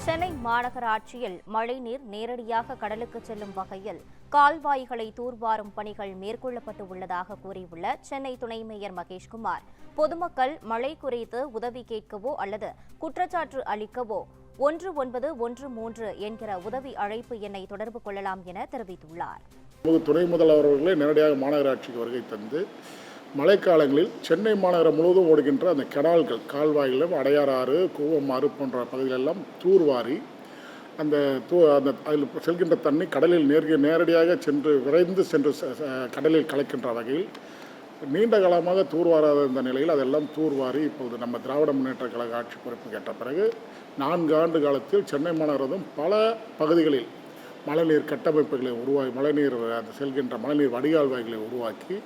சென்னை மாநகராட்சியில் மழைநீர் நேரடியாக கடலுக்கு செல்லும் வகையில் கால்வாய்களை தூர்வாரும் பணிகள் மேற்கொள்ளப்பட்டு உள்ளதாக கூறியுள்ள சென்னை துணை மேயர் மகேஷ்குமார், பொதுமக்கள் மழை குறித்து உதவி கேட்கவோ அல்லது குற்றச்சாட்டு அளிக்கவோ 1913 என்கிற உதவி அழைப்பு எண்ணை தொடர்பு கொள்ளலாம் என தெரிவித்துள்ளார். துணை முதல்வர் அவர்களே நேரடியாக மாநகராட்சிக்கு வருகை தந்து மழைக்காலங்களில் சென்னை மாநகரம் முழுவதும் ஓடுகின்ற அந்த கெனால்கள், கால்வாய்களும், அடையாறு ஆறு, கூவமாறு போன்ற பகுதிகளெல்லாம் தூர்வாரி அந்த அதில் செல்கின்ற தண்ணி கடலில் நேரடியாக விரைந்து சென்று கடலில் கலக்கின்ற வகையில் நீண்ட காலமாக தூர்வாராத இந்த நிலையில் அதெல்லாம் தூர்வாரி இப்போது நம்ம திராவிட முன்னேற்ற கழக ஆட்சி பொறுப்பு கேட்ட பிறகு 4 ஆண்டு காலத்தில் சென்னை மாநகரம் பல பகுதிகளில் மழைநீர் கட்டமைப்புகளை உருவாக்கி, மழைநீர் அந்த செல்கின்ற மழைநீர் வடிகால்வாய்களை உருவாக்கி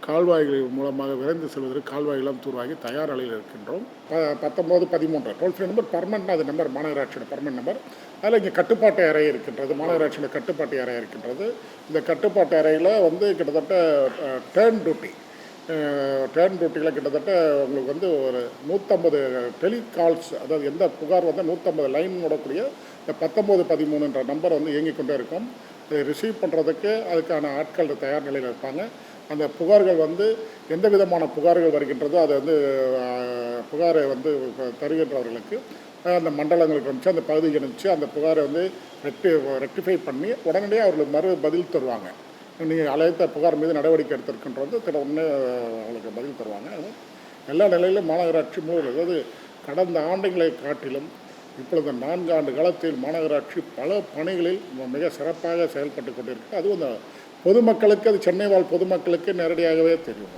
கால்வாய்கள் மூலமாக விரைந்து செல்வதற்கு கால்வாய்களாம் தூர்வாகி தயார் நிலையில் இருக்கின்றோம். 1913 டோல் ஃப்ரீ நம்பர் பர்மனெண்ட், அது நம்பர் மாநகராட்சியோட பர்மனெண்ட் நம்பர். அதில் இங்கே கட்டுப்பாட்டு அறை இருக்கின்றது, மாநகராட்சியோட கட்டுப்பாட்டு அறை இருக்கின்றது. இந்த கட்டுப்பாட்டு அறையில் கிட்டத்தட்ட டேர்ன் டியூட்டியில் கிட்டத்தட்ட உங்களுக்கு ஒரு 150 டெலிகால்ஸ், அதாவது எந்த புகார் 150 லைன் ஓடக்கூடிய இந்த 1913 நம்பர் இயங்கிக் கொண்டே இருக்கும். இதை ரிசீவ் பண்ணுறதுக்கு அதுக்கான ஆட்கள் தயார் நிலையில் இருப்பாங்க. அந்த புகார்கள் எந்த விதமான புகார்கள் வருகின்றதோ அதை புகாரை தருகின்றவர்களுக்கு அந்த மண்டலங்களுக்கு அனுப்பிச்சு, அந்த பகுதிக்கு அனுப்பிச்சு அந்த புகாரை ரெக்டிஃபை பண்ணி உடனடியாக அவர்களுக்கு பதில் தருவாங்க. நீங்கள் அழைத்த புகார் மீது நடவடிக்கை எடுத்திருக்கின்றது உடனே அவங்களுக்கு பதில் தருவாங்க. எல்லா நிலையிலும் மாநகராட்சி அதாவது கடந்த ஆண்டுகளை காட்டிலும் இப்பொழுது 4 ஆண்டு காலத்தில் மாநகராட்சி பல பணிகளில் மிக சிறப்பாக செயல்பட்டு கொண்டிருக்கு. அதுவும் அந்த பொதுமக்களுக்கு, அது சென்னை வாழ் பொதுமக்களுக்கு நேரடியாகவே தெரியும்.